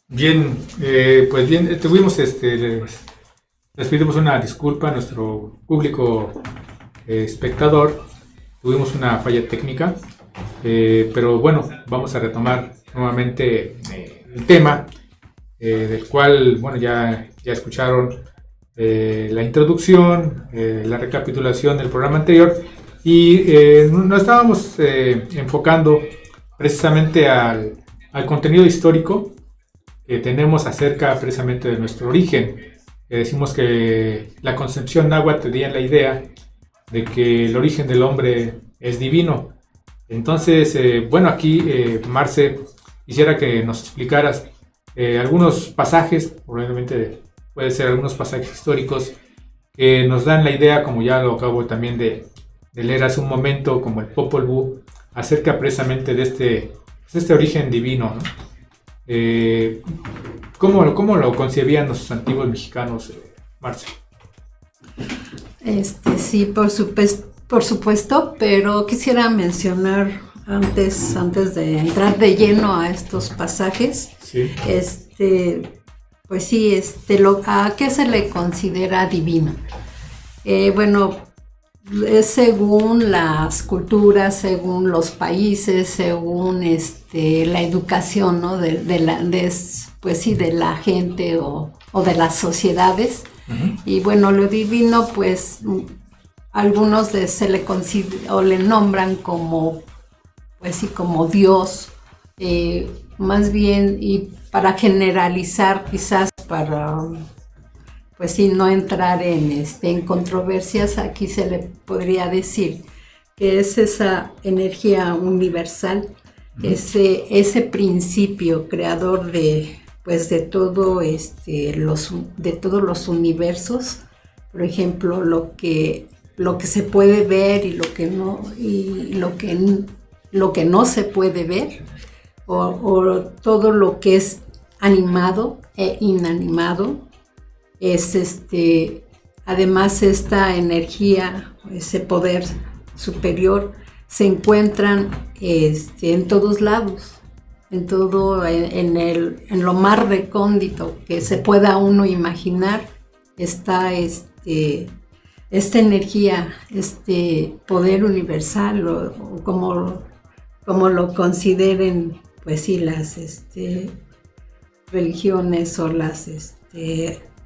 Bien, pues bien, tuvimos les pedimos una disculpa a nuestro público espectador. Tuvimos una falla técnica, pero bueno, vamos a retomar nuevamente el tema del cual, bueno, ya escucharon la introducción, la recapitulación del programa anterior y nos estábamos enfocando precisamente al contenido histórico que tenemos acerca precisamente de nuestro origen. Decimos que la concepción náhuatl tenía la idea de que el origen del hombre es divino. Entonces, bueno, aquí, Marce, quisiera que nos explicaras algunos pasajes, probablemente puede ser algunos pasajes históricos, que nos dan la idea, como ya lo acabo también de leer hace un momento, como el Popol Vuh, acerca precisamente de este origen divino, ¿no? ¿Cómo lo concebían los antiguos mexicanos, Marce? Sí, por supuesto, pero quisiera mencionar antes de entrar de lleno a estos pasajes, Sí. Pues sí, ¿a qué se le considera divino? Bueno, es según las culturas, según los países, según la educación, ¿no? de la gente o de las sociedades. Uh-huh. Y bueno, lo divino, pues algunos se le considera o le nombran como, pues sí, como Dios, más bien, y para generalizar, quizás para, pues sí, no entrar en controversias, aquí se le podría decir que es esa energía universal, uh-huh. ese principio creador de todo de todos los universos, por ejemplo, lo que se puede ver y lo que no se puede ver, o todo lo que es animado e inanimado. Es además esta energía, ese poder superior, se encuentran en todos lados, en todo, en lo más recóndito que se pueda uno imaginar, está esta energía, este poder universal, o como lo consideren, pues sí, las religiones o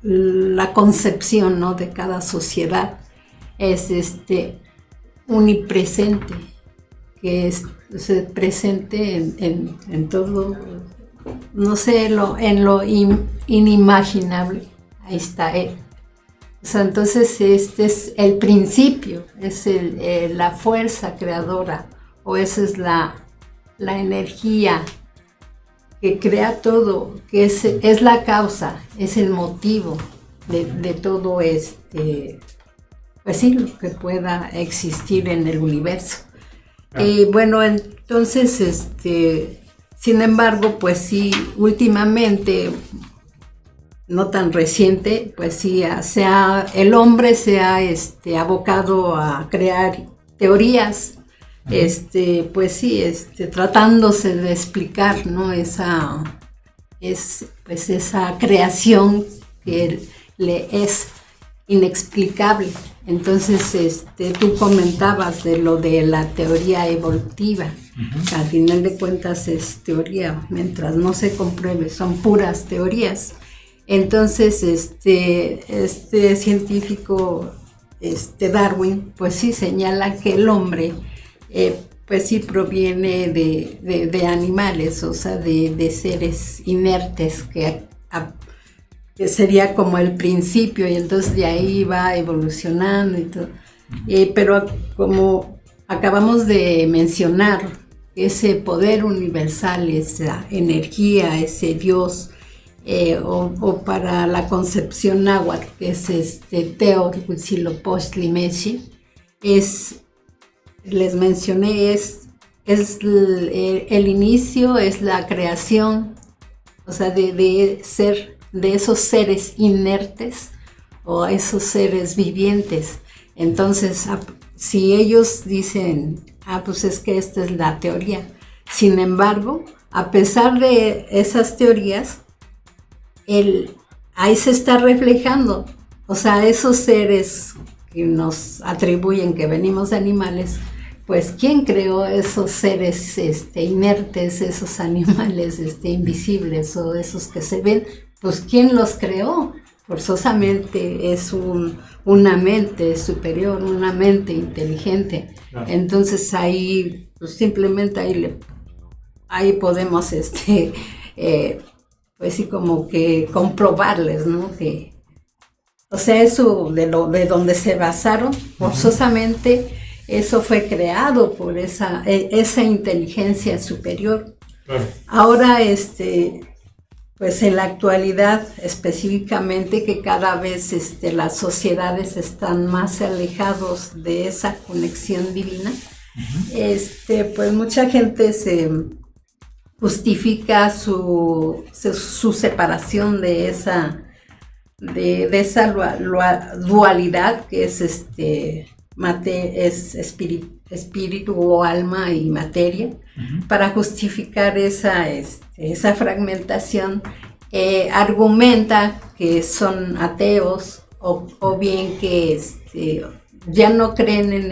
la concepción, ¿no? de cada sociedad, es unipresente, que es presente en todo, no sé, en lo inimaginable. Ahí está él. O sea, entonces este es el principio, es la fuerza creadora, o esa es la energía que crea todo, que es la causa, es el motivo de todo pues sí, lo que pueda existir en el universo. Bueno, entonces, sin embargo, pues sí, últimamente, no tan reciente, pues sí, el hombre se ha abocado a crear teorías, pues sí, tratándose de explicar, ¿no? esa creación que le es inexplicable. Entonces, tú comentabas de lo de la teoría evolutiva. Uh-huh. Al final de cuentas es teoría, mientras no se compruebe, son puras teorías. Entonces, este científico, Darwin, pues sí señala que el hombre, pues sí proviene de animales, o sea, de seres inertes que sería como el principio, y entonces de ahí va evolucionando y todo. Pero como acabamos de mencionar, ese poder universal, esa energía, ese Dios, o para la concepción náhuatl, que es Teohuitzilopochtli, les mencioné, es el inicio, es la creación, o sea, de esos seres inertes o esos seres vivientes. Entonces, si ellos dicen, pues es que esta es la teoría, Sin embargo, a pesar de esas teorías, ahí se está reflejando, o sea, esos seres que nos atribuyen que venimos de animales, pues ¿quién creó esos seres inertes, esos animales invisibles o esos que se ven? Pues ¿quién los creó? Forzosamente es una mente superior, una mente inteligente. Claro. Entonces ahí, pues simplemente ahí podemos, pues sí, como que comprobarles, ¿no? Que, o sea, eso de donde se basaron, forzosamente, eso fue creado por esa inteligencia superior. Claro. Ahora, pues en la actualidad, específicamente, que cada vez las sociedades están más alejados de esa conexión divina, pues mucha gente se justifica su separación de esa dualidad que es espíritu o alma y materia, para justificar esa fragmentación. Argumenta que son ateos o bien que ya no creen en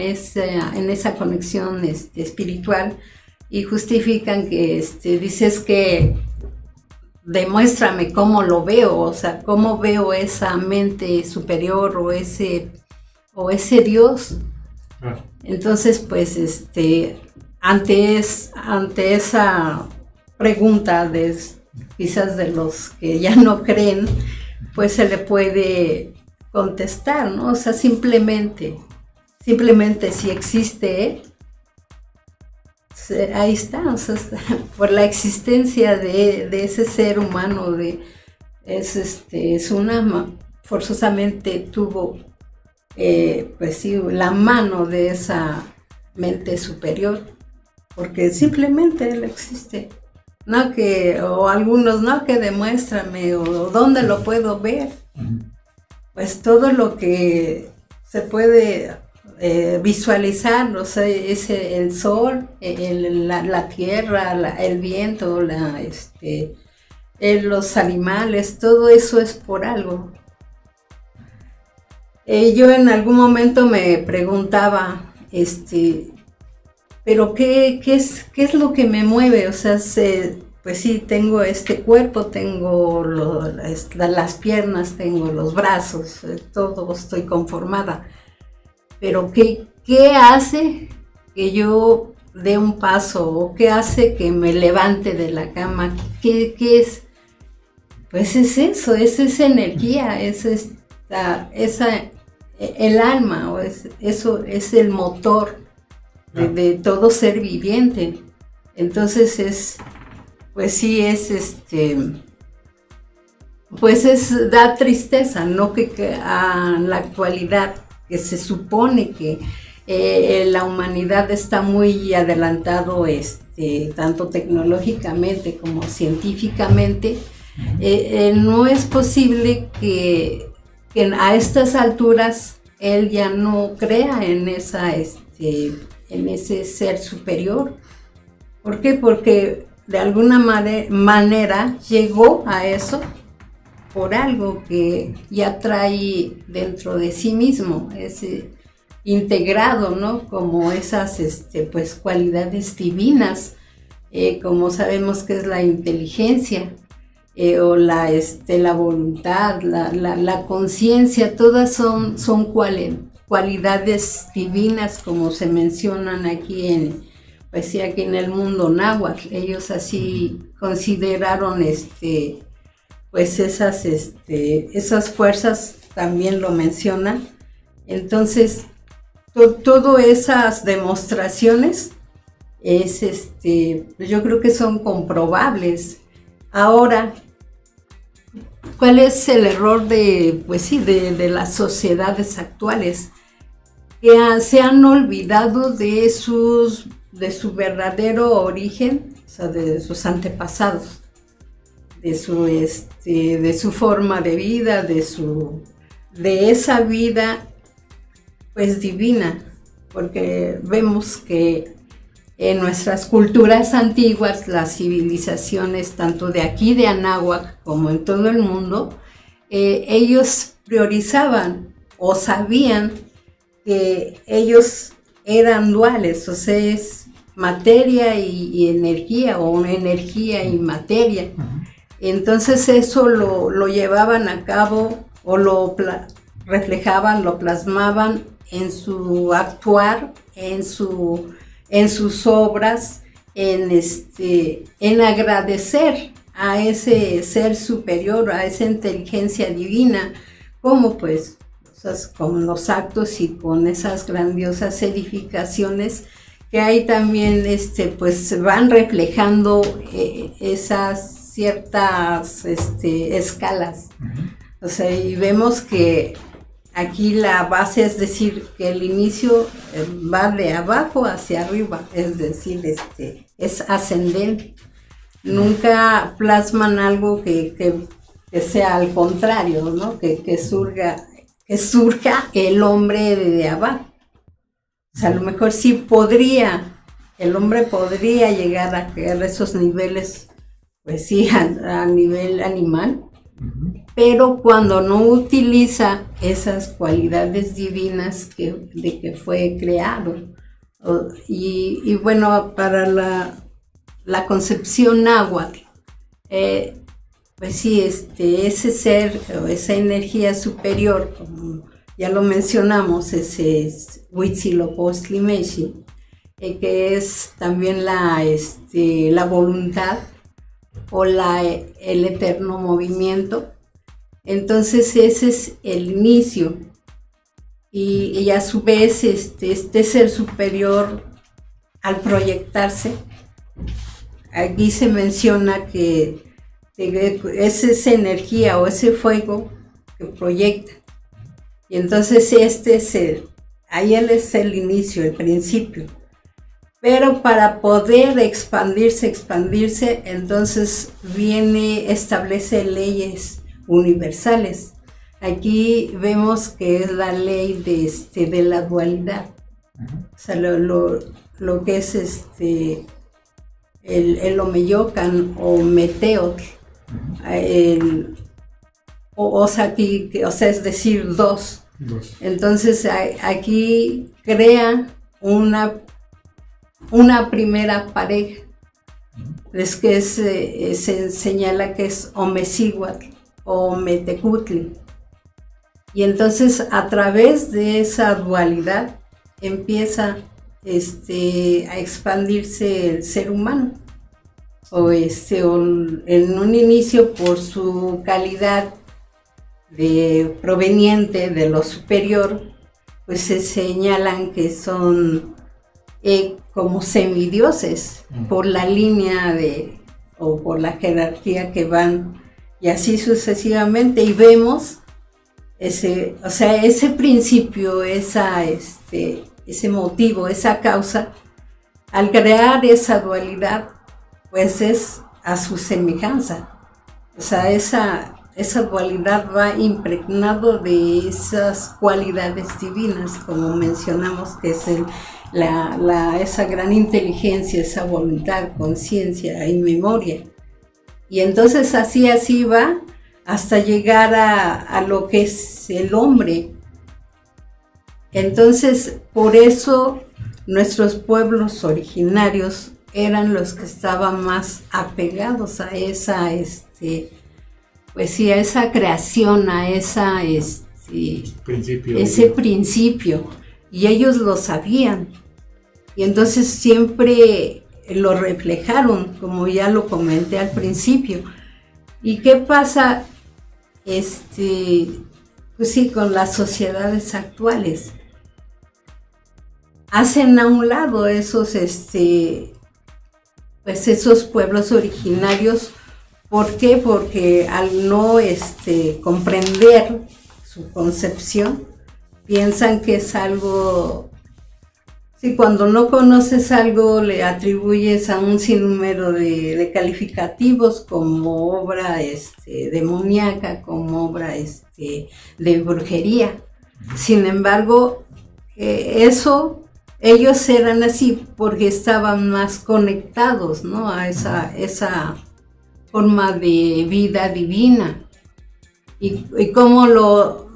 esa conexión espiritual, y justifican que dices que demuéstrame cómo lo veo, o sea, cómo veo esa mente superior o ese Dios. Entonces, pues, ante esa pregunta quizás de los que ya no creen, pues se le puede contestar, ¿no? O sea, simplemente si existe, ahí está, o sea, por la existencia de ese ser humano, es una, forzosamente tuvo, pues sí, la mano de esa mente superior, porque simplemente él existe. No que, o algunos, no que demuéstrame, o dónde lo puedo ver. Pues todo lo que se puede visualizar, o sea, es el sol, la tierra, el viento, los animales, todo eso es por algo. Yo en algún momento me preguntaba, pero ¿qué es lo que me mueve? O sea, pues sí, tengo este cuerpo, tengo las piernas, tengo los brazos, todo estoy conformada. Pero ¿qué hace que yo dé un paso? ¿O qué hace que me levante de la cama? ¿Qué es? Pues es eso, es esa energía, es el alma, eso es el motor de todo ser viviente. Entonces pues sí pues da tristeza, ¿no? Que a la actualidad, que se supone que la humanidad está muy adelantado, tanto tecnológicamente como científicamente, no es posible que a estas alturas él ya no crea en en ese ser superior. ¿Por qué? Porque de alguna manera llegó a eso por algo que ya trae dentro de sí mismo, es integrado, ¿no? Como esas pues cualidades divinas, como sabemos que es la inteligencia, o la voluntad, la conciencia, todas son cualidades divinas, como se mencionan aquí pues sí, aquí en el mundo náhuatl. Ellos así consideraron pues esas fuerzas, también lo mencionan. Entonces, todas esas demostraciones yo creo que son comprobables. Ahora, ¿cuál es el error de las sociedades actuales? Que se han olvidado de su verdadero origen, o sea, de sus antepasados, de su forma de vida, de esa vida pues divina, porque vemos que en nuestras culturas antiguas, las civilizaciones tanto de aquí de Anáhuac como en todo el mundo, ellos priorizaban o sabían que ellos eran duales, o sea, es materia y energía, o energía y materia. Entonces eso lo llevaban a cabo o lo reflejaban, lo plasmaban en su actuar, en sus obras, en agradecer a ese ser superior, a esa inteligencia divina, como pues con los actos y con esas grandiosas edificaciones que ahí también pues van reflejando esas ciertas escalas. O sea, y vemos que aquí la base es decir que el inicio va de abajo hacia arriba, es decir, es ascendente. Nunca plasman algo que sea al contrario, ¿no? Que surja el hombre de abajo. O sea, a lo mejor sí el hombre podría llegar a esos niveles, pues sí, a nivel animal, pero cuando no utiliza esas cualidades divinas de que fue creado. Y bueno, para la concepción náhuatl, pues sí, ese ser o esa energía superior, como ya lo mencionamos, ese es Huitzilopochtli, que es también la voluntad o el eterno movimiento. Entonces ese es el inicio, y a su vez este ser superior, al proyectarse, aquí se menciona que es esa energía o ese fuego que proyecta, y entonces ahí él es el inicio, el principio. Pero para poder expandirse, entonces establece leyes universales. Aquí vemos que es la ley de la dualidad. O sea, lo que es el Omeyocan o Meteotl, o sea, es decir, dos. Entonces aquí crea una primera pareja, es que se señala que es Omecihuatl o Metecutli, y entonces a través de esa dualidad empieza a expandirse el ser humano, o en un inicio por su calidad proveniente de lo superior, pues se señalan que son como semidioses por la línea o por la jerarquía que van, y así sucesivamente, y vemos ese principio, ese motivo, esa causa. Al crear esa dualidad, pues es a su semejanza. O sea, esa dualidad va impregnado de esas cualidades divinas, como mencionamos, que es esa gran inteligencia, esa voluntad, conciencia y memoria. Y entonces así va hasta llegar a lo que es el hombre. Entonces, por eso nuestros pueblos originarios eran los que estaban más apegados a esa, pues sí, a esa creación, a ese principio, y ellos lo sabían, y entonces siempre lo reflejaron, como ya lo comenté al principio. ¿Y qué pasa, pues sí, con las sociedades actuales? Hacen a un lado esos pueblos originarios. ¿Por qué? Porque al no comprender su concepción, piensan que es algo. Sí, cuando no conoces algo, le atribuyes a un sinnúmero de calificativos, como obra demoníaca, como obra de brujería. Sin embargo, eso ellos eran así porque estaban más conectados, ¿no? A esa forma de vida divina. Y cómo lo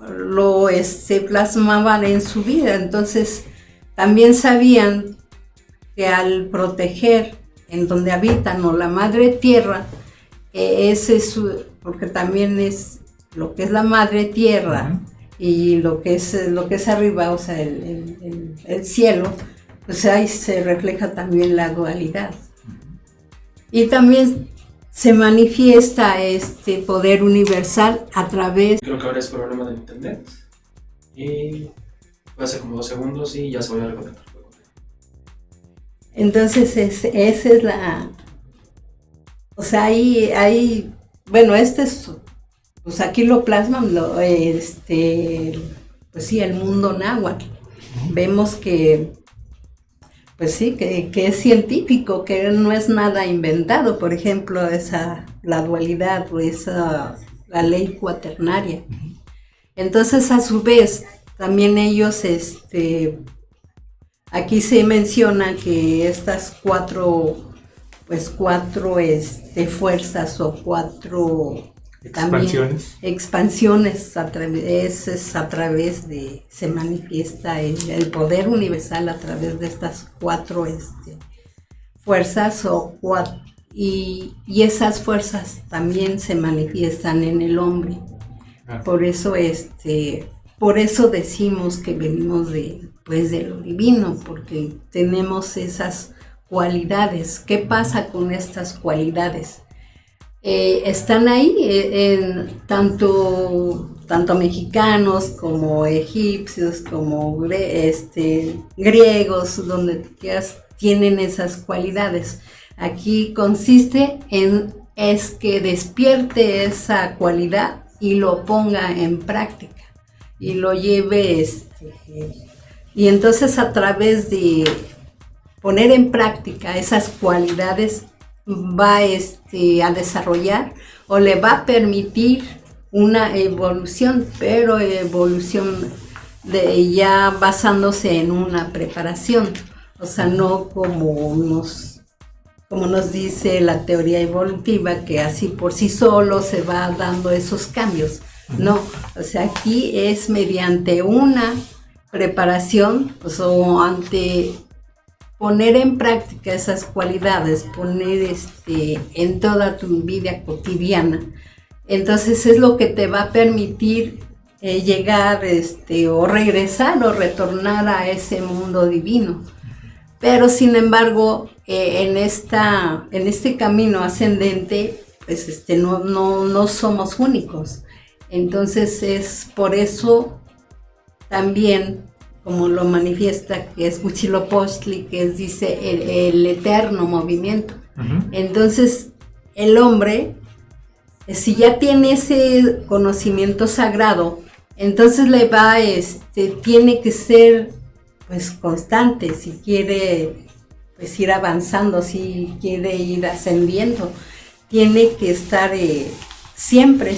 plasmaban en su vida. Entonces, también sabían que al proteger en donde habitan o la madre tierra, porque también es lo que es la madre tierra y lo que es arriba, o sea, el cielo, pues ahí se refleja también la dualidad. Y también se manifiesta este poder universal a través... Creo que ahora es problema del internet y hace como 2 segundos y ya se volvió a reconectar. Entonces esa es la... O sea, ahí bueno, pues aquí lo plasman, pues sí, el mundo náhuatl. Vemos que, pues sí, que es científico, que no es nada inventado. Por ejemplo, la dualidad o la ley cuaternaria. Entonces, a su vez, también ellos, aquí se menciona que estas cuatro fuerzas o 4 expansiones a través de, se manifiesta el poder universal a través de estas 4 fuerzas y esas fuerzas también se manifiestan en el hombre. Por eso decimos que venimos de lo divino, porque tenemos esas cualidades. ¿Qué pasa con estas cualidades? Están ahí tanto mexicanos como egipcios, como griegos, donde tienen esas cualidades. Aquí consiste en que despierte esa cualidad y lo ponga en práctica y lo lleve y entonces a través de poner en práctica esas cualidades va a desarrollar o le va a permitir una evolución, pero evolución ya basándose en una preparación, o sea, no como nos dice la teoría evolutiva, que así por sí solo se va dando esos cambios. No, o sea, aquí es mediante una preparación, pues, o ante poner en práctica esas cualidades, poner en toda tu vida cotidiana. Entonces es lo que te va a permitir llegar o regresar o retornar a ese mundo divino. Pero sin embargo, en este camino ascendente, pues no somos únicos. Entonces es por eso también, como lo manifiesta, que es Huitzilopochtli, que dice el eterno movimiento. Entonces, el hombre, si ya tiene ese conocimiento sagrado, entonces tiene que ser, pues, constante, si quiere, pues, ir avanzando, si quiere ir ascendiendo, tiene que estar siempre.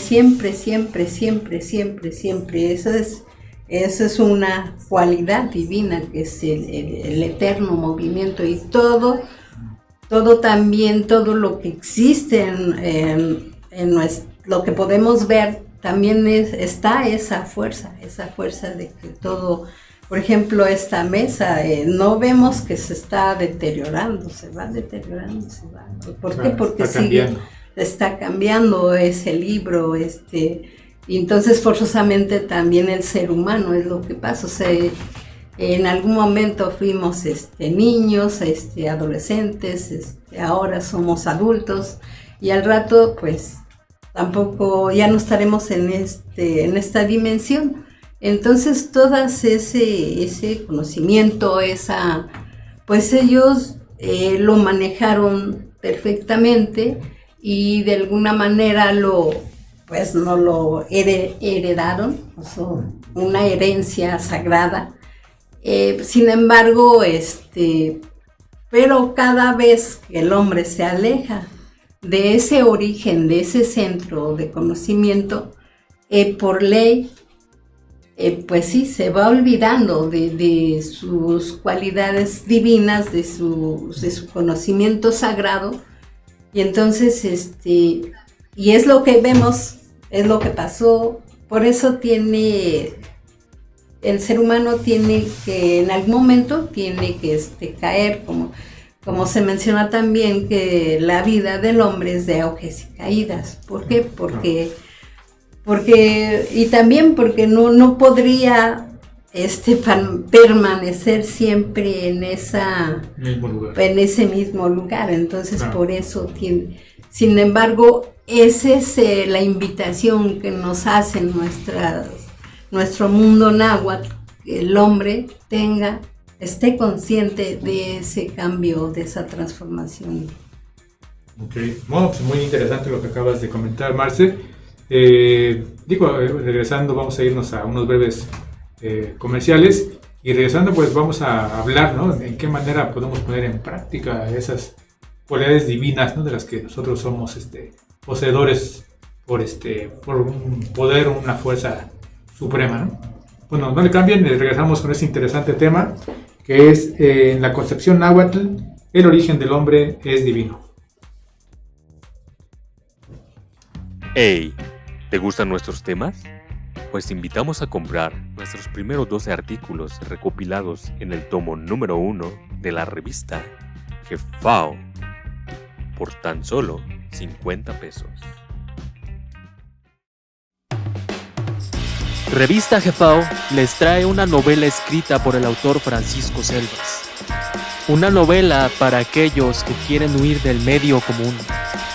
Esa es una cualidad divina, que es el eterno movimiento, y todo también, todo lo que existe en lo que podemos ver, también está esa fuerza de que todo, por ejemplo, esta mesa, no vemos que se está deteriorando, se va deteriorando, se va. ¿Por qué? Porque está cambiando ese libro, y entonces forzosamente también el ser humano es lo que pasa. O sea, en algún momento fuimos niños, adolescentes, ahora somos adultos, y al rato pues tampoco ya no estaremos en esta dimensión. Entonces todo ese conocimiento, pues ellos lo manejaron perfectamente y de alguna manera pues no lo heredaron, o sea, una herencia sagrada. Sin embargo, pero cada vez que el hombre se aleja de ese origen, de ese centro de conocimiento, por ley pues sí, se va olvidando de sus cualidades divinas, de su conocimiento sagrado. Y entonces, y es lo que vemos, es lo que pasó. Por eso el ser humano tiene que, en algún momento, tiene que caer, como se menciona también, que la vida del hombre es de auges y caídas. ¿Por qué? Y también porque no podría permanecer siempre en ese mismo lugar. Entonces, por eso tiene. Sin embargo, esa es la invitación que nos hace nuestro mundo náhuatl, que el hombre esté consciente de ese cambio, de esa transformación. Ok, bueno, pues muy interesante lo que acabas de comentar, Marce. Regresando, vamos a irnos a unos breves comerciales, y regresando pues vamos a hablar, ¿no?, en qué manera podemos poner en práctica esas cualidades divinas, ¿no?, de las que nosotros somos poseedores por un poder, una fuerza suprema, ¿no? Bueno, no le cambien, regresamos con este interesante tema que es en la concepción náhuatl, el origen del hombre es divino. Hey, ¿te gustan nuestros temas? Pues te invitamos a comprar nuestros primeros 12 artículos recopilados en el tomo número 1 de la revista Jefao por tan solo 50 pesos. Revista Jefao les trae una novela escrita por el autor Francisco Selvas. Una novela para aquellos que quieren huir del medio común,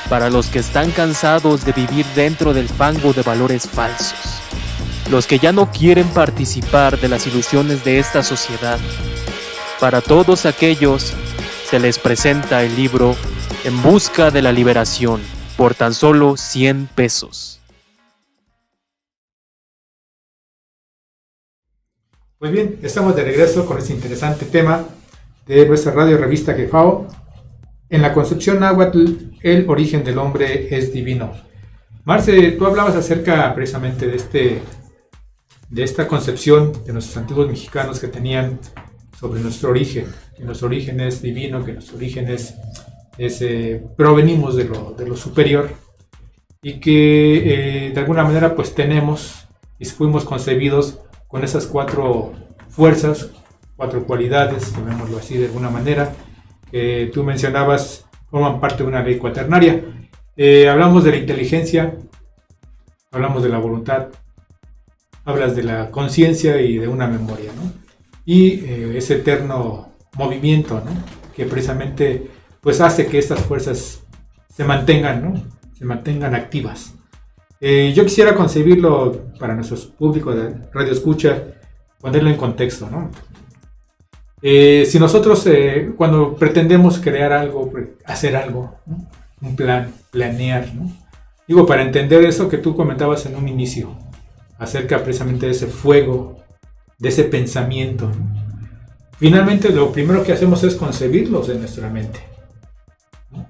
para los que están cansados de vivir dentro del fango de valores falsos, los que ya no quieren participar de las ilusiones de esta sociedad. Para todos aquellos se les presenta el libro En busca de la liberación por tan solo 100 pesos. Muy bien, estamos de regreso con este interesante tema de nuestra radio revista Jefao. En la concepción náhuatl, el origen del hombre es divino. Marce, tú hablabas acerca precisamente de esta concepción de nuestros antiguos mexicanos que tenían sobre nuestro origen, que nuestro origen es divino, que nuestro origen provenimos de lo superior, y que de alguna manera pues tenemos y fuimos concebidos con esas 4 fuerzas, 4 cualidades, llamémoslo así de alguna manera, que tú mencionabas, forman parte de una ley cuaternaria. Hablamos de la inteligencia, hablamos de la voluntad, hablas de la conciencia y de una memoria, ¿no? Y ese eterno movimiento, ¿no?, que precisamente pues hace que estas fuerzas se mantengan, ¿no?, se mantengan activas. Yo quisiera concebirlo para nuestros públicos de radio escucha, ponerlo en contexto, ¿no? Si nosotros cuando pretendemos crear algo, hacer algo, ¿no?, un plan, planear, ¿no?, digo, para entender eso que tú comentabas en un inicio, acerca precisamente de ese fuego, de ese pensamiento, ¿no?, finalmente lo primero que hacemos es concebirlos en nuestra mente, ¿no?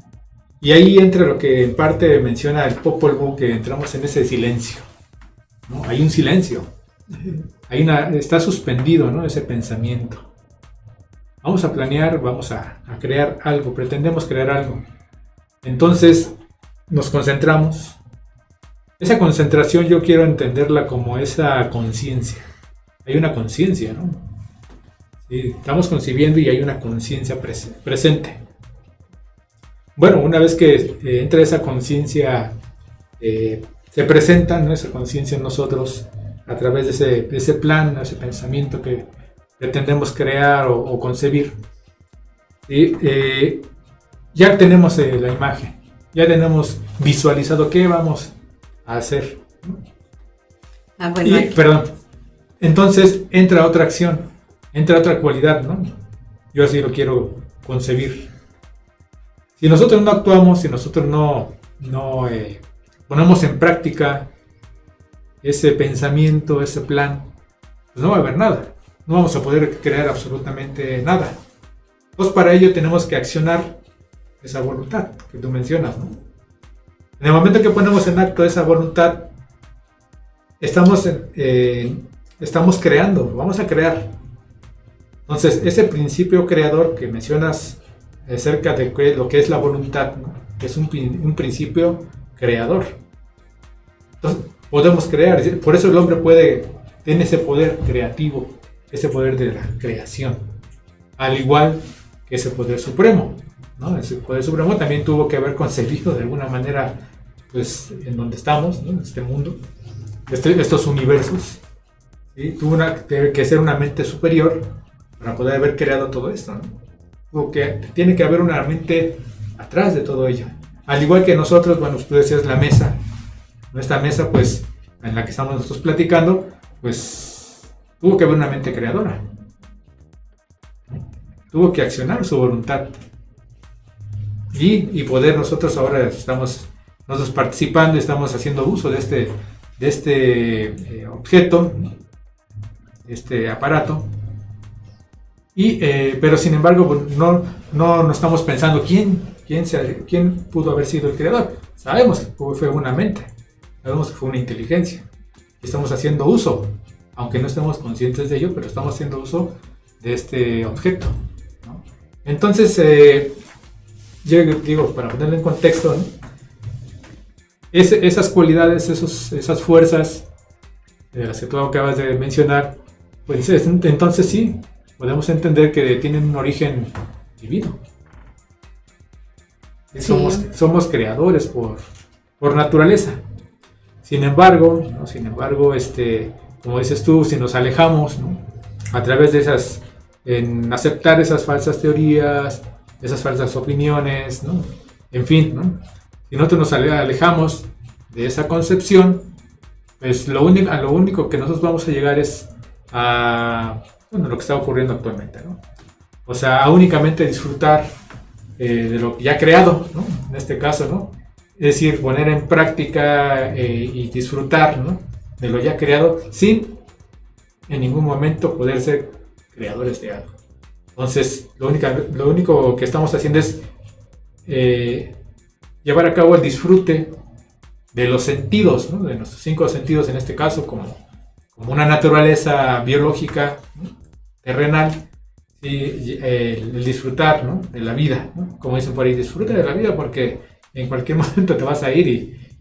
Y ahí entra lo que en parte menciona el Popol Vuh, que entramos en ese silencio, ¿no? Hay un silencio, está suspendido, ¿no?, ese pensamiento. Vamos a planear, vamos a crear algo, pretendemos crear algo. Entonces nos concentramos. Esa concentración yo quiero entenderla como esa conciencia. Hay una conciencia, ¿no? Sí, estamos concibiendo y hay una conciencia presente. Bueno, una vez que entra esa conciencia, se presenta, ¿no?, esa conciencia en nosotros a través de ese plan, ese pensamiento que pretendemos crear o concebir. Ya tenemos la imagen, ya tenemos visualizado qué vamos a hacer. Entonces entra otra acción, entra otra cualidad, ¿no? Yo así lo quiero concebir. Si nosotros no actuamos, si nosotros no ponemos en práctica ese pensamiento, ese plan, pues no va a haber nada. No vamos a poder crear absolutamente nada. Pues para ello tenemos que accionar esa voluntad que tú mencionas, ¿no? En el momento que ponemos en acto esa voluntad, estamos estamos creando, vamos a crear. Entonces, ese principio creador que mencionas acerca de lo que es la voluntad, ¿no? Es un principio creador. Entonces, podemos crear, por eso el hombre tiene ese poder creativo, ese poder de la creación, al igual que ese poder supremo, ¿no? Ese poder supremo también tuvo que haber concebido de alguna manera, pues, en donde estamos, ¿no? En este mundo, estos universos, ¿sí? Tuvo que ser una mente superior para poder haber creado todo esto, ¿no? Porque tiene que haber una mente atrás de todo ello. Al igual que nosotros, bueno, tú decías la mesa, esta mesa, pues, en la que estamos nosotros platicando, pues, tuvo que haber una mente creadora. Tuvo que accionar su voluntad. Y poder nosotros ahora estamos nosotros participando y estamos haciendo uso de este objeto, este aparato. Pero sin embargo, no estamos pensando quién pudo haber sido el creador. Sabemos que fue una mente, sabemos que fue una inteligencia. Estamos haciendo uso, aunque no estemos conscientes de ello, pero estamos haciendo uso de este objeto, ¿no? Entonces, yo digo, para ponerlo en contexto, ¿no? Esas cualidades, esas fuerzas de las que tú acabas de mencionar, pues entonces sí, podemos entender que tienen un origen divino. Sí. Somos creadores por naturaleza. Sin embargo, ¿no? Como dices tú, si nos alejamos, ¿no? A través de en aceptar esas falsas teorías, esas falsas opiniones, ¿no? En fin, ¿no? Si nosotros nos alejamos de esa concepción, pues lo único que nosotros vamos a llegar es a lo que está ocurriendo actualmente, ¿no? O sea, a únicamente disfrutar de lo que ya creado, ¿no? En este caso, ¿no? Es decir, poner en práctica y disfrutar, ¿no? De lo ya creado sin en ningún momento poder ser creadores de algo. Entonces, lo único que estamos haciendo es llevar a cabo el disfrute de los sentidos, ¿no? De nuestros 5 sentidos, en este caso, como una naturaleza biológica, ¿no? Terrenal, y el disfrutar, ¿no? De la vida, ¿no? Como dicen por ahí, disfruta de la vida porque en cualquier momento te vas a ir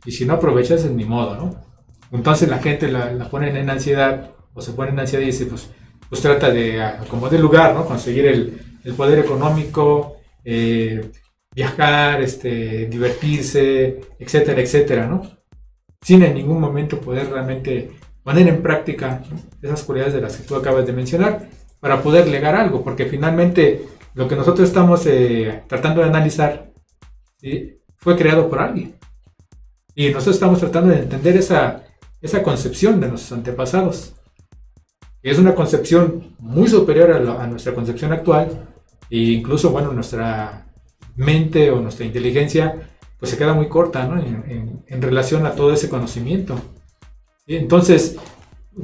y si no aprovechas es ni modo, ¿no? Entonces la gente la ponen en ansiedad o se pone en ansiedad y dice, pues trata de acomodar el lugar, ¿no? Conseguir el poder económico, viajar, divertirse, etcétera, etcétera, ¿no? Sin en ningún momento poder realmente poner en práctica, ¿no? Esas cualidades de las que tú acabas de mencionar para poder legar algo, porque finalmente lo que nosotros estamos tratando de analizar, ¿sí? Fue creado por alguien y nosotros estamos tratando de entender esa concepción de nuestros antepasados. Es una concepción muy superior a nuestra concepción actual e incluso, bueno, nuestra mente o nuestra inteligencia pues se queda muy corta, ¿no? en relación a todo ese conocimiento. ¿Sí? Entonces,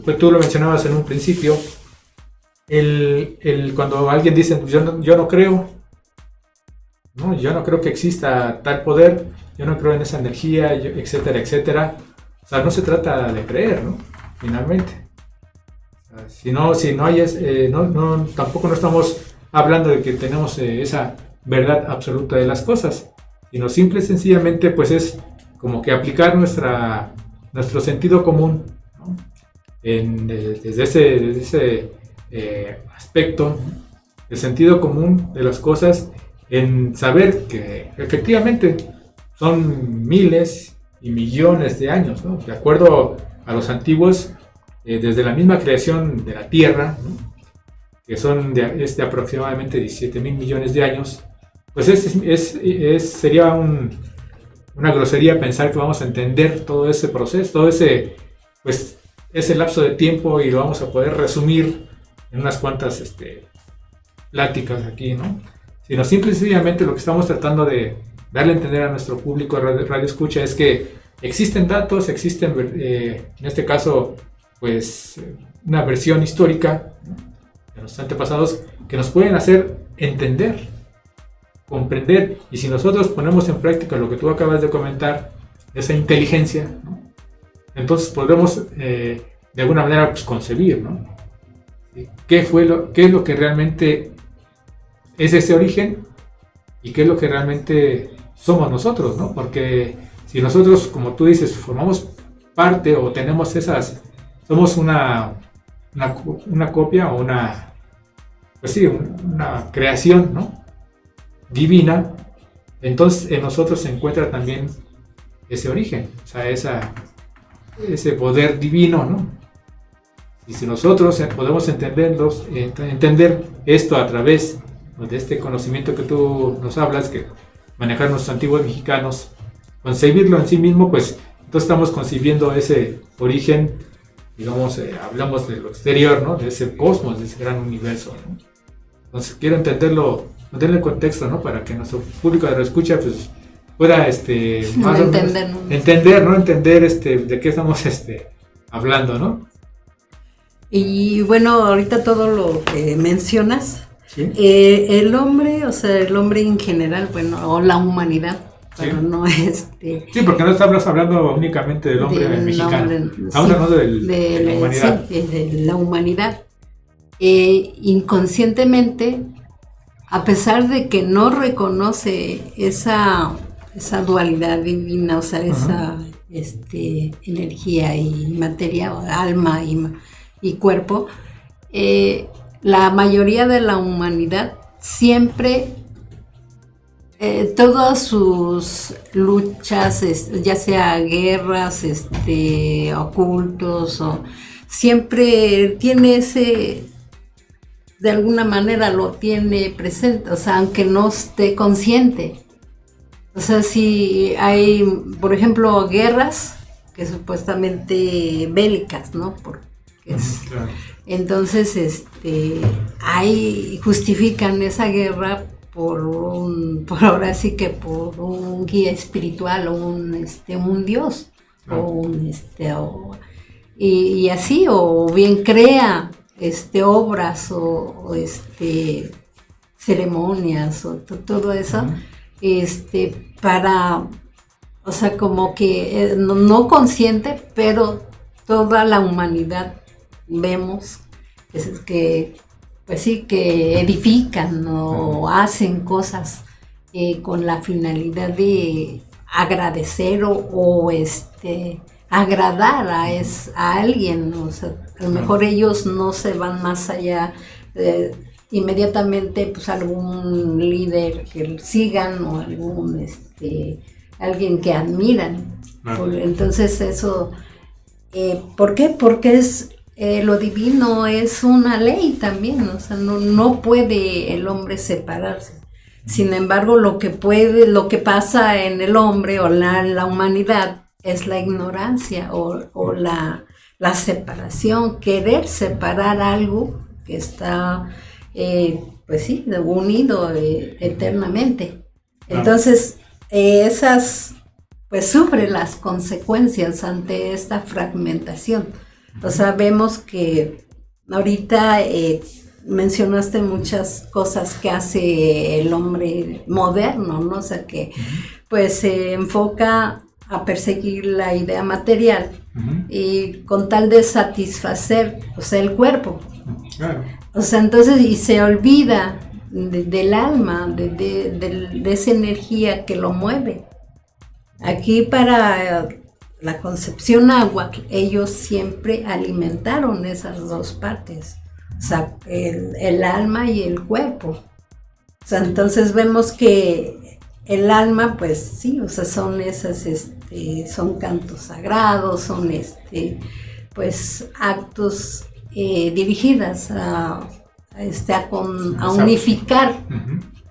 pues tú lo mencionabas en un principio, cuando alguien dice yo no creo, ¿no? Yo no creo que exista tal poder, yo no creo en esa energía, etcétera, etcétera. O sea, no se trata de creer, ¿no? Finalmente. O sea, si no hay, tampoco no estamos hablando de que tenemos esa verdad absoluta de las cosas, sino simple y sencillamente, pues es como que aplicar nuestro sentido común, ¿no? Desde ese aspecto, el sentido común de las cosas, en saber que efectivamente son miles y millones de años, ¿no? De acuerdo a los antiguos, desde la misma creación de la Tierra, ¿no? Que son de aproximadamente 17,000 millones de años, pues sería una grosería pensar que vamos a entender todo ese proceso, todo ese lapso de tiempo y lo vamos a poder resumir en unas cuantas pláticas aquí, ¿no? Sino simple y sencillamente lo que estamos tratando de darle a entender a nuestro público de radio escucha es que existen datos, existen, en este caso, pues una versión histórica, ¿no? De los antepasados que nos pueden hacer entender, comprender, y si nosotros ponemos en práctica lo que tú acabas de comentar, esa inteligencia, ¿no? Entonces podremos de alguna manera pues, concebir, ¿no? ¿Sí? ¿Qué es lo que realmente es ese origen y qué es lo que realmente somos nosotros, ¿no? Porque si nosotros, como tú dices, formamos parte o tenemos somos una copia o pues sí, una creación, ¿no? Divina, entonces en nosotros se encuentra también ese origen, o sea, ese poder divino, ¿no? Y si nosotros podemos entender esto a través de este conocimiento que tú nos hablas, que manejar nuestros antiguos mexicanos, concebirlo en sí mismo, pues entonces estamos concibiendo ese origen, digamos, hablamos de lo exterior, ¿no? De ese cosmos, de ese gran universo, ¿no? Entonces quiero entenderlo, el contexto, ¿no? Para que nuestro público de escucha pues pueda más o menos entender, ¿no? Entender de qué estamos hablando, ¿no? Y bueno, ahorita todo lo que mencionas, ¿Sí? el hombre, o sea, el hombre en general, bueno, o la humanidad, pero ¿Sí? no Sí, porque no estamos hablando únicamente del hombre mexicano, estamos hablando de la humanidad. Sí, de la humanidad. Inconscientemente, a pesar de que no reconoce esa dualidad divina, o sea, esa energía y materia, o alma y cuerpo, la mayoría de la humanidad siempre, todas sus luchas, ya sea guerras, ocultos, siempre tiene de alguna manera lo tiene presente, o sea, aunque no esté consciente. O sea, si hay, por ejemplo, guerras que supuestamente bélicas, ¿no? Porque Claro. Entonces, justifican esa guerra por ahora sí que por un guía espiritual o un dios, y así, o bien crea obras o ceremonias o todo eso, para, o sea, como que no consciente, pero toda la humanidad vemos que pues sí, que edifican o hacen cosas con la finalidad de agradecer o agradar a alguien, o sea, a lo mejor ellos no se van más allá, inmediatamente pues algún líder que sigan o algún alguien que admiran. Entonces eso, ¿por qué? Porque lo divino es una ley también, o sea, no puede el hombre separarse. Sin embargo, lo que pasa en el hombre o la humanidad es la ignorancia o la separación, querer separar algo que está, pues sí, unido eternamente. Entonces, pues sufre las consecuencias ante esta fragmentación. O sea, vemos que ahorita mencionaste muchas cosas que hace el hombre moderno, ¿no? O sea, que pues se enfoca a perseguir la idea material y con tal de satisfacer, o sea, el cuerpo. Claro. O sea, entonces, y se olvida del alma, de esa energía que lo mueve. Aquí para la concepción náhuatl, ellos siempre alimentaron esas dos partes, o sea, el alma y el cuerpo. O sea, entonces vemos que el alma, pues sí, o sea, son esas, son cantos sagrados, son pues actos dirigidas a unificar,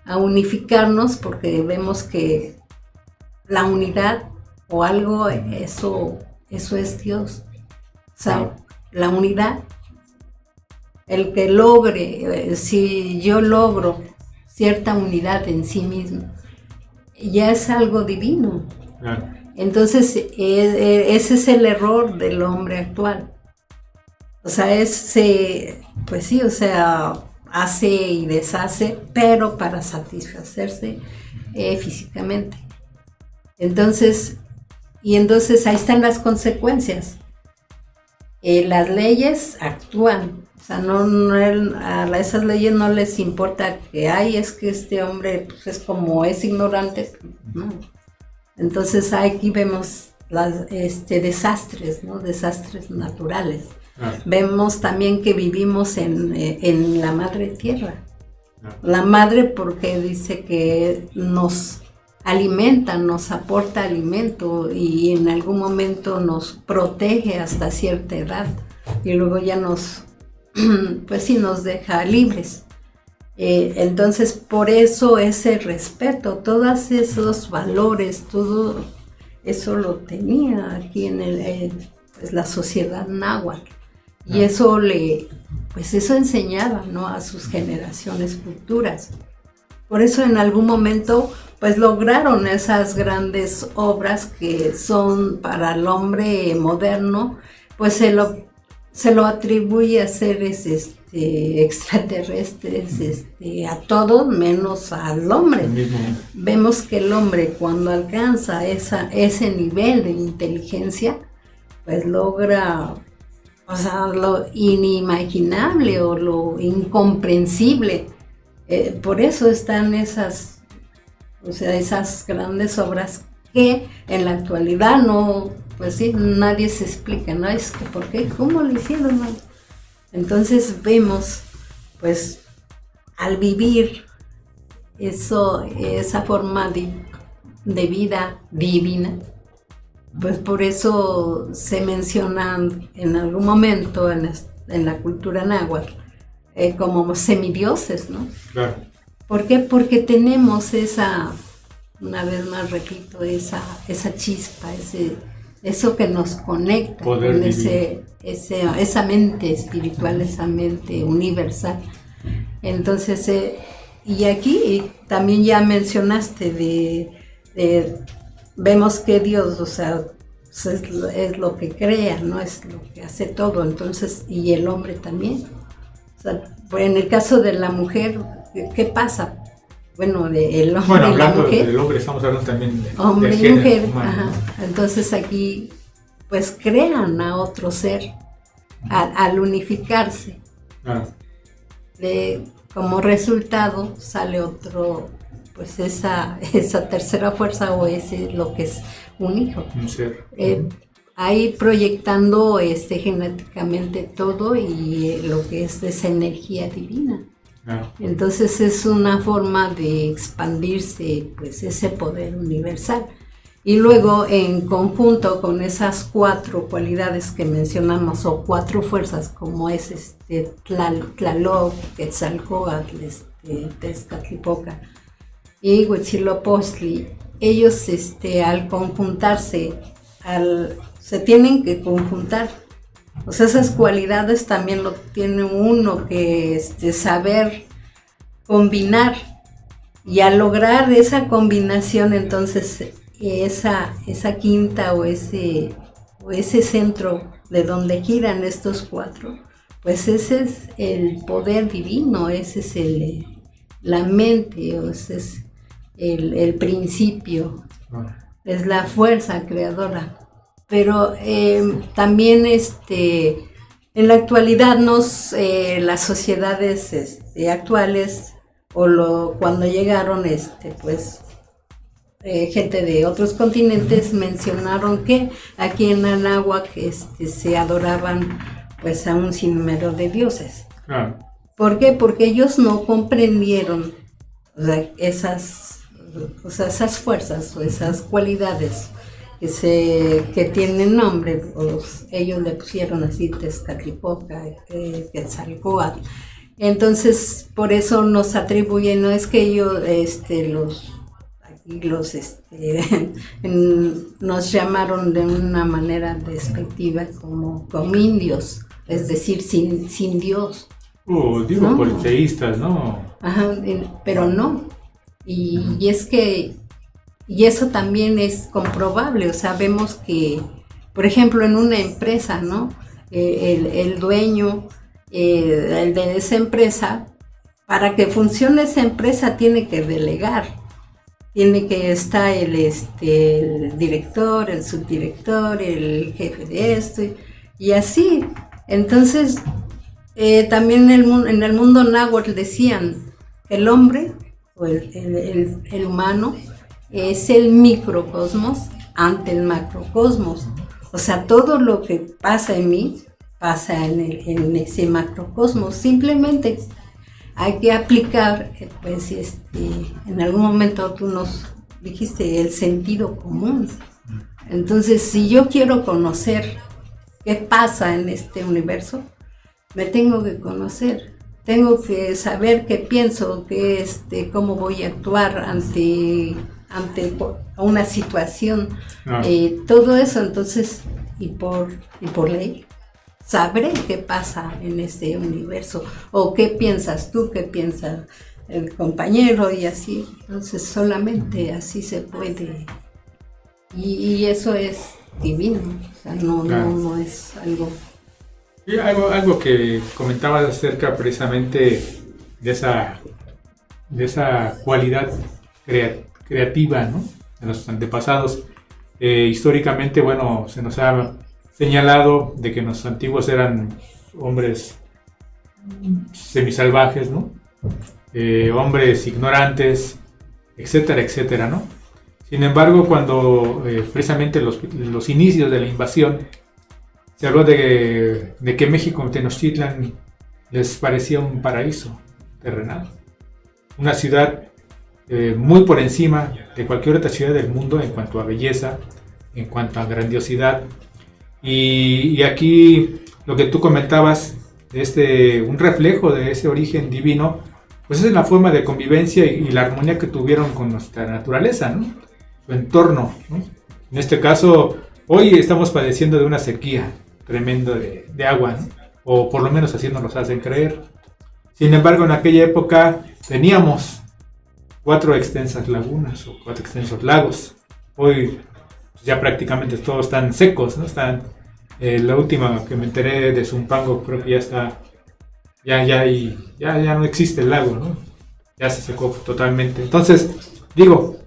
a unificarnos, porque vemos que la unidad o algo, eso es Dios. O sea, la unidad, el que logre, si yo logro cierta unidad en sí mismo, ya es algo divino. Claro. Entonces, ese es el error del hombre actual. O sea, pues sí, o sea, hace y deshace, pero para satisfacerse físicamente. Entonces ahí están las consecuencias. las leyes actúan. O sea, a esas leyes no les importa que es que este hombre pues, es ignorante, ¿no? Entonces aquí vemos desastres, ¿no? Desastres naturales. Vemos también que vivimos en la madre tierra. La madre porque dice que nos alimenta, nos aporta alimento y en algún momento nos protege hasta cierta edad y luego ya nos deja libres. Entonces por eso ese respeto, todos esos valores, todo eso lo tenía aquí en la sociedad náhuatl y eso eso enseñaba, ¿no? A sus generaciones futuras. Por eso en algún momento pues lograron esas grandes obras que son para el hombre moderno, pues se lo atribuye a seres extraterrestres, a todos menos al hombre. Vemos que el hombre cuando alcanza ese nivel de inteligencia, pues logra, o sea, lo inimaginable o lo incomprensible. Por eso están esas grandes obras que en la actualidad nadie se explica, ¿no? Es que ¿por qué? ¿Cómo lo hicieron? ¿No? Entonces vemos, pues, al vivir esa forma de vida divina, pues por eso se mencionan en algún momento en la cultura náhuatl como semidioses, ¿no? Claro. ¿Por qué? Porque tenemos una vez más repito, esa chispa, eso que nos conecta poder con esa mente espiritual, esa mente universal. Entonces, y aquí también ya mencionaste vemos que Dios, o sea, es lo que crea, no es lo que hace todo, entonces, y el hombre también. O sea, en el caso de la mujer, ¿qué pasa? Bueno, el hombre y la mujer. Del hombre estamos hablando también de hombre del y mujer, humano. ajá. Entonces aquí pues crean a otro ser al unificarse. Como resultado sale otro, pues esa tercera fuerza o lo que es un hijo. Un ser. Ahí proyectando genéticamente todo y lo que es esa energía divina. Entonces es una forma de expandirse pues ese poder universal y luego en conjunto con esas 4 cualidades que mencionamos o 4 fuerzas como es Tlaloc, Quetzalcóatl, Tezcatlipoca y Huitzilopochtli, ellos al conjuntarse se tienen que conjuntar. O sea, esas cualidades también lo tiene uno que saber combinar y al lograr esa combinación entonces esa quinta o ese centro de donde giran estos 4, pues ese es el poder divino, ese es la mente, o ese es el principio, es la fuerza creadora. Pero también en la actualidad las sociedades actuales cuando llegaron gente de otros continentes mencionaron que aquí en Anáhuac se adoraban pues a un sinnúmero de dioses. ¿Por qué? Porque ellos no comprendieron esas fuerzas o esas cualidades que tienen nombre, ellos le pusieron así Tezcatlipoca, Quetzalcóatl. Entonces, por eso nos atribuyen, no es que ellos, nos llamaron de una manera despectiva como indios, es decir, sin Dios. Digo, No. politeístas, ¿no? Ajá, pero no. Y es que y eso también es comprobable, o sea, vemos que, por ejemplo, en una empresa, ¿no? El dueño el de esa empresa, para que funcione esa empresa tiene que delegar, tiene que estar el director, el subdirector, el jefe de esto, y así. Entonces, también en el mundo náhuatl decían, el hombre o el humano es el microcosmos ante el macrocosmos. O sea, todo lo que pasa en mí pasa en ese macrocosmos. Simplemente hay que aplicar, pues, en algún momento tú nos dijiste el sentido común. Entonces, si yo quiero conocer qué pasa en este universo, me tengo que conocer. Tengo que saber qué pienso, cómo voy a actuar ante una situación, todo eso. Entonces, y por ley, sabré qué pasa en este universo, o qué piensas tú, qué piensa el compañero, y así. Entonces, solamente así se puede, y eso es divino, o sea, no es algo. Y algo que comentabas acerca precisamente de esa cualidad creativa, ¿no?, de nuestros antepasados. Históricamente, bueno, se nos ha señalado de que los antiguos eran hombres semisalvajes, ¿no? Hombres ignorantes, etcétera, etcétera, ¿no? Sin embargo, cuando precisamente los inicios de la invasión, se habló de que México, Tenochtitlan, les parecía un paraíso terrenal, una ciudad muy por encima de cualquier otra ciudad del mundo en cuanto a belleza, en cuanto a grandiosidad. Y aquí lo que tú comentabas, un reflejo de ese origen divino, pues es la forma de convivencia y la armonía que tuvieron con nuestra naturaleza, ¿no?, su entorno, ¿no? En este caso, hoy estamos padeciendo de una sequía tremenda de agua, ¿no?, o por lo menos así nos lo hacen creer. Sin embargo, en aquella época teníamos 4 extensas lagunas o 4 extensos lagos. Hoy ya prácticamente todos están secos, ¿no? La última que me enteré de Zumpango, creo que ya está, ya no existe el lago, ¿no? Ya se secó totalmente. Entonces, digo,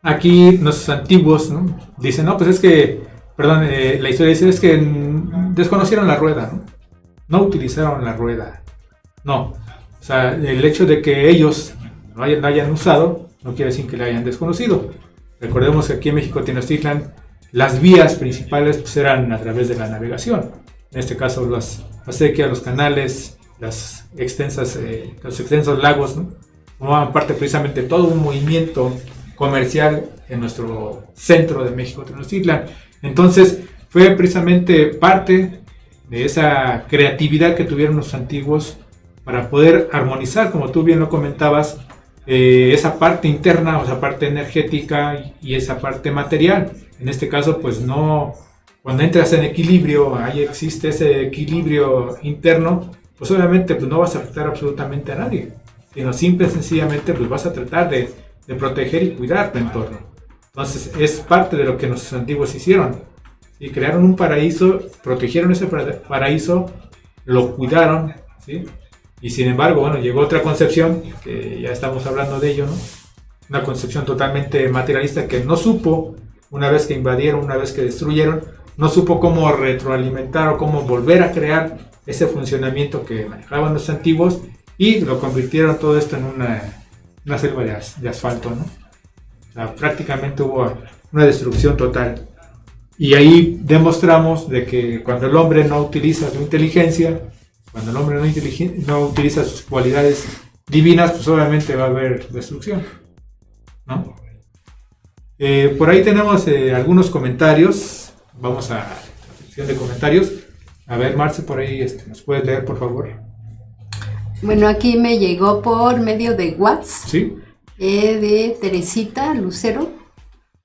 aquí nuestros antiguos, ¿no?, dicen, no, pues es que, perdón, la historia dice es que desconocieron la rueda, ¿no? No utilizaron la rueda. No, o sea, el hecho de que ellos no hayan usado no quiere decir que la hayan desconocido. Recordemos que aquí en México, Tenochtitlan, las vías principales pues eran a través de la navegación. En este caso, las acequias, los canales, los extensos lagos, ¿no?, formaban parte precisamente de todo un movimiento comercial en nuestro centro de México, Tenochtitlan. Entonces, fue precisamente parte de esa creatividad que tuvieron los antiguos para poder armonizar, como tú bien lo comentabas, esa parte interna, o esa parte energética y esa parte material. En este caso, pues no, cuando entras en equilibrio, ahí existe ese equilibrio interno, pues obviamente pues no vas a afectar absolutamente a nadie, sino simple y sencillamente pues vas a tratar de proteger y cuidar tu entorno. Entonces es parte de lo que nuestros antiguos hicieron, y crearon un paraíso, protegieron ese paraíso, lo cuidaron, ¿sí? Y sin embargo, bueno, llegó otra concepción, que ya estamos hablando de ello, ¿no? Una concepción totalmente materialista que no supo, una vez que invadieron, una vez que destruyeron, no supo cómo retroalimentar o cómo volver a crear ese funcionamiento que manejaban los antiguos, y lo convirtieron todo esto en una selva de asfalto, ¿no? O sea, prácticamente hubo una destrucción total. Y ahí demostramos de que cuando el hombre no utiliza su inteligencia, cuando el hombre no utiliza sus cualidades divinas, pues obviamente va a haber destrucción, ¿no? Por ahí tenemos algunos comentarios. Vamos a la sección de comentarios. A ver, Marce, por ahí nos puedes leer, por favor. Bueno, aquí me llegó por medio de WhatsApp, ¿Sí? De Teresita Lucero.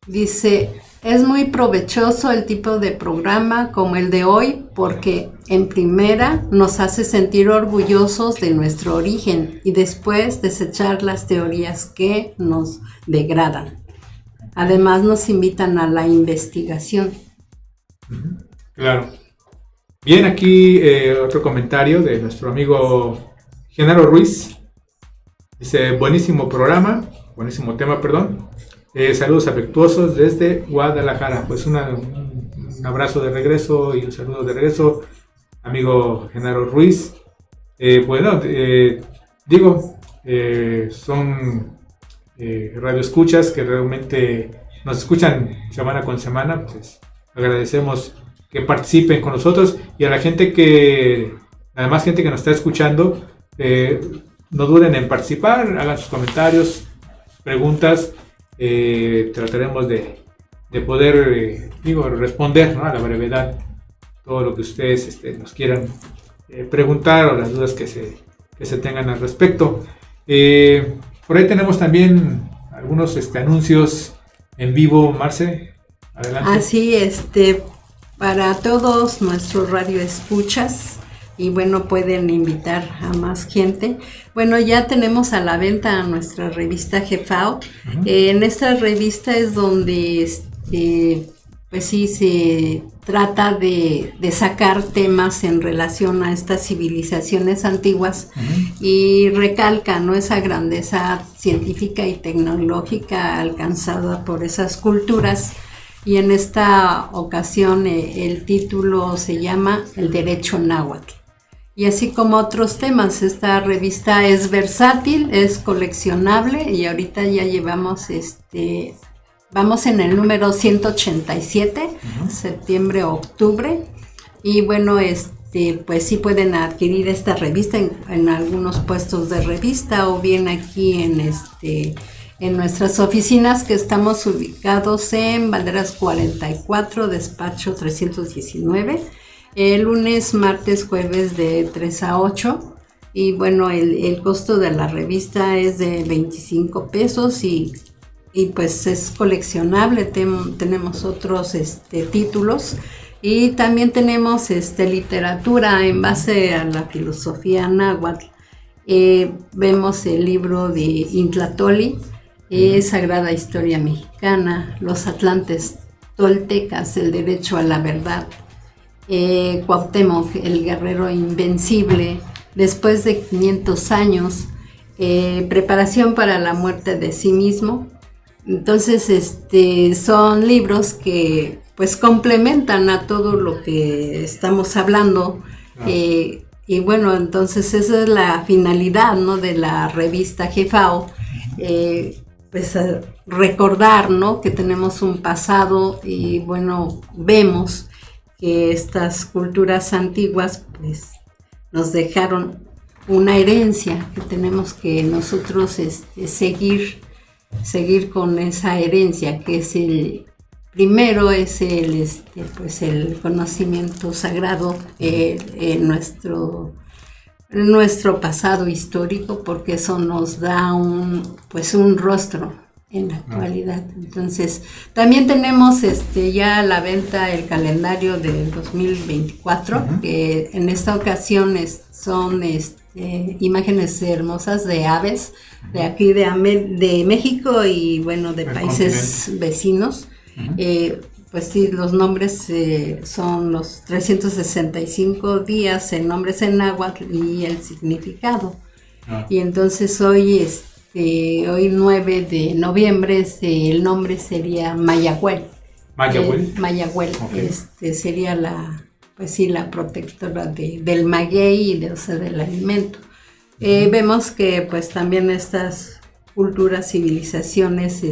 Dice: es muy provechoso el tipo de programa como el de hoy, porque en primera nos hace sentir orgullosos de nuestro origen y después desechar las teorías que nos degradan. Además nos invitan a la investigación. Claro. Bien, aquí otro comentario de nuestro amigo Genaro Ruiz. Dice: buenísimo tema, perdón. Saludos afectuosos desde Guadalajara. Pues un un abrazo de regreso y un saludo de regreso, amigo Genaro Ruiz. Bueno, son radioescuchas que realmente nos escuchan semana con semana, pues agradecemos que participen con nosotros, y a la demás gente que nos está escuchando, no duden en participar, hagan sus comentarios, preguntas, trataremos de poder responder, ¿no?, a la brevedad todo lo que ustedes nos quieran preguntar, o las dudas que se tengan al respecto. Por ahí tenemos también algunos anuncios en vivo. Marce, adelante. Así, para todos nuestros radioescuchas, y bueno, pueden invitar a más gente. Bueno, ya tenemos a la venta nuestra revista Jefao. Uh-huh. En esta revista es donde pues sí se trata de sacar temas en relación a estas civilizaciones antiguas. Uh-huh. Y recalca, ¿no?, esa grandeza científica y tecnológica alcanzada por esas culturas. Y en esta ocasión el título se llama El Derecho Náhuatl. Y así como otros temas, esta revista es versátil, es coleccionable, y ahorita ya llevamos vamos en el número 187, uh-huh, septiembre-octubre, y bueno, pues sí pueden adquirir esta revista en algunos puestos de revista, o bien aquí en nuestras oficinas, que estamos ubicados en Valderas 44, despacho 319, lunes, martes, jueves de 3 a 8, y bueno, el costo de la revista es de 25 pesos, y pues es coleccionable. Tenemos otros títulos, y también tenemos literatura en base a la filosofía náhuatl. Vemos el libro de Intlatoli, Sagrada Historia Mexicana, Los Atlantes Toltecas, El Derecho a la Verdad, Cuauhtémoc, el Guerrero Invencible, Después de 500 años, Preparación para la Muerte de sí mismo. Entonces, son libros que pues complementan a todo lo que estamos hablando. Y bueno, entonces esa es la finalidad, ¿no?, de la revista Jefao, pues recordar, ¿no?, que tenemos un pasado, y bueno, vemos que estas culturas antiguas pues nos dejaron una herencia que tenemos que nosotros seguir con esa herencia, que es primero es el conocimiento sagrado en nuestro pasado histórico, porque eso nos da un rostro en la actualidad. Entonces, también tenemos ya a la venta el calendario del 2024, uh-huh, que en esta ocasión son imágenes hermosas de aves de aquí de México, y bueno, de países vecinos. Uh-huh. Pues sí, los nombres son los 365 días en nombres en náhuatl y el significado. Ah. Y entonces hoy 9 de noviembre el nombre sería Mayahuel. Mayahuel, okay. Sería la protectora del maguey y del alimento. Vemos que pues también estas culturas, civilizaciones,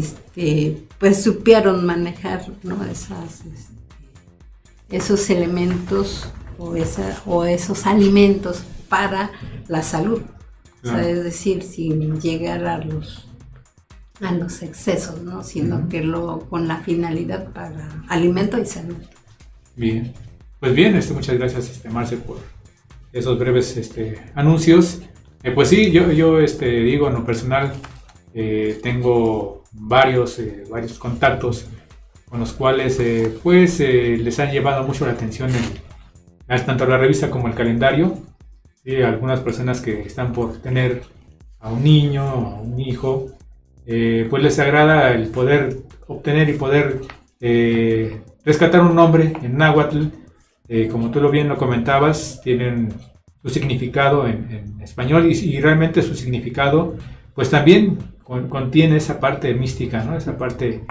pues supieron manejar, ¿no?, esos elementos o esos alimentos para la salud. Claro. O sea, es decir, sin llegar a los excesos, ¿no?, sino uh-huh, que con la finalidad para alimento y salud. Bien, pues bien, muchas gracias, Marce, por esos breves anuncios. Pues sí, yo digo, en lo personal, tengo varios contactos con los cuales les han llevado mucho la atención tanto la revista como el calendario. ¿Sí? Algunas personas que están por tener a un niño o a un hijo, pues les agrada el poder obtener y poder rescatar un nombre en náhuatl. Como tú bien lo comentabas, tienen su significado en español, y realmente su significado pues también contiene esa parte mística, ¿no?, esa parte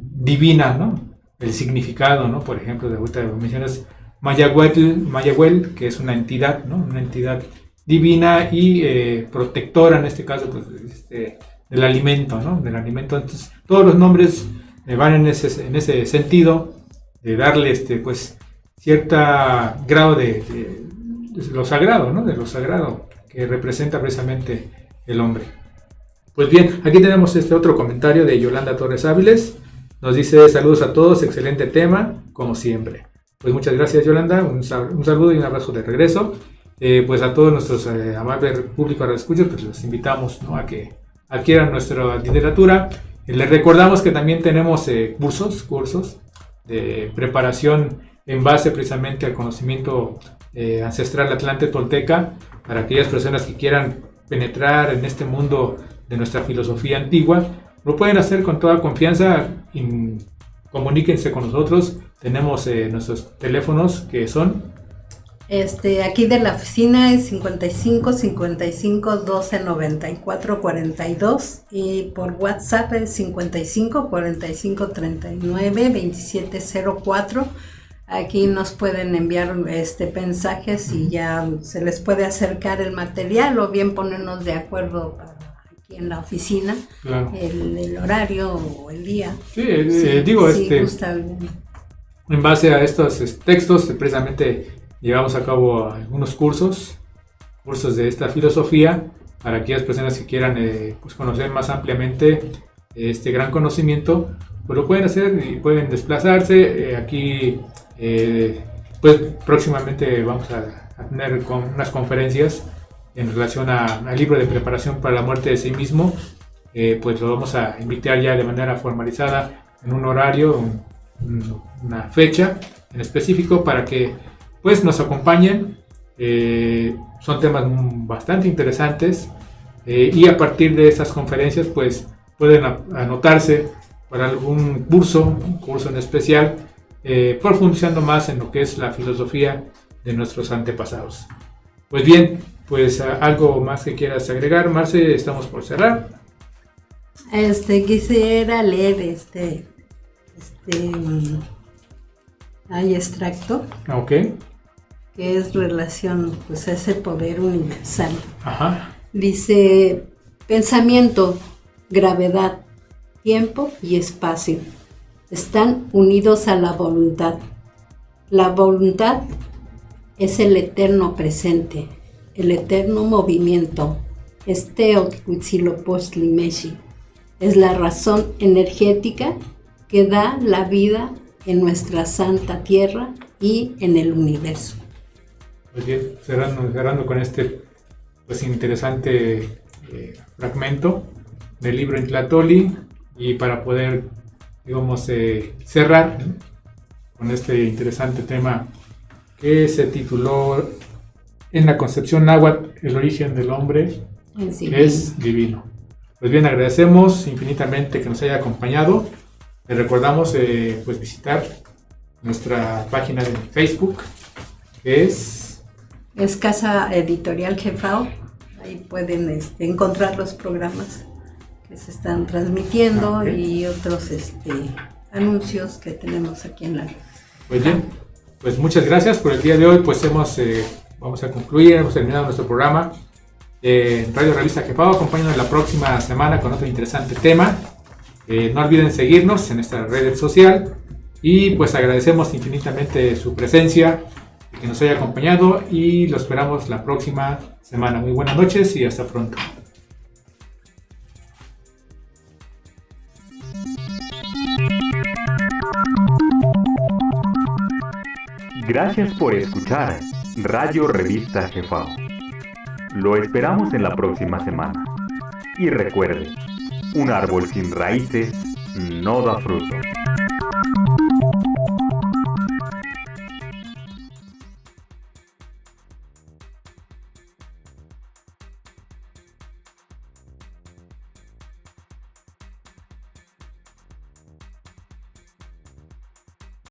divina, ¿no? el significado, ¿no? Por ejemplo, de ahorita mencionas Mayahuel, que es una entidad, ¿no? Una entidad divina y protectora, en este caso, pues, del alimento, ¿no? Del alimento. Entonces, todos los nombres van en ese sentido de darle, pues, cierta grado de lo sagrado, ¿no? De lo sagrado que representa precisamente el hombre. Pues bien, aquí tenemos este otro comentario de Yolanda Torres Áviles. Nos dice: saludos a todos, excelente tema, como siempre. Pues muchas gracias, Yolanda, un saludo y un abrazo de regreso. Pues a todos nuestros amables públicos radioescuchas, pues los invitamos, ¿no?, a que adquieran nuestra literatura. Les recordamos que también tenemos cursos de preparación en base precisamente al conocimiento ancestral atlante tolteca, para aquellas personas que quieran penetrar en este mundo de nuestra filosofía antigua. Lo pueden hacer con toda confianza. Comuníquense con nosotros. Tenemos nuestros teléfonos, que son aquí de la oficina es 55 55 12 94 42, y por WhatsApp es 55 45 39 27 04. Aquí nos pueden enviar mensajes y ya se les puede acercar el material, o bien ponernos de acuerdo para aquí en la oficina, claro, el horario o el día. Sí, en base a estos textos, precisamente llevamos a cabo algunos cursos de esta filosofía para aquellas personas que quieran pues conocer más ampliamente este gran conocimiento. Pues lo pueden hacer y pueden desplazarse. Aquí pues próximamente vamos a tener unas conferencias en relación al libro de preparación para la muerte de sí mismo. Pues lo vamos a invitar ya de manera formalizada en un horario, una fecha en específico, para que pues nos acompañen. Son temas bastante interesantes, y a partir de estas conferencias pues pueden anotarse para algún curso en especial, profundizando más en lo que es la filosofía de nuestros antepasados. Pues bien, pues algo más que quieras agregar, Marce. Estamos por cerrar. Quisiera leer hay extracto. Ok. Que es relación, pues, a ese poder universal. Ajá. Dice: pensamiento, gravedad, tiempo y espacio están unidos a la voluntad. La voluntad es el eterno presente, el eterno movimiento. Huitzilopochtli-Meshi es la razón energética que da la vida en nuestra santa tierra y en el universo. Pues bien, cerrando con este pues interesante fragmento del libro Intlatoli, y para poder, digamos, cerrar, ¿no?, con este interesante tema que se tituló En la concepción náhuatl, el origen del hombre es divino. Pues bien, agradecemos infinitamente que nos haya acompañado. Les recordamos pues visitar nuestra página de Facebook, que es Casa Editorial Jefao. Ahí pueden encontrar los programas que se están transmitiendo, okay, y otros anuncios que tenemos aquí en la red. Pues bien, pues muchas gracias por el día de hoy. Pues vamos a concluir, hemos terminado nuestro programa en Radio Revista Jefao. Acompáñanos la próxima semana con otro interesante tema. No olviden seguirnos en esta red social, y pues agradecemos infinitamente su presencia, que nos haya acompañado, y lo esperamos la próxima semana. Muy buenas noches y hasta pronto. Gracias por escuchar Radio Revista Jefao. Lo esperamos en la próxima semana. Y recuerde, un árbol sin raíces no da fruto.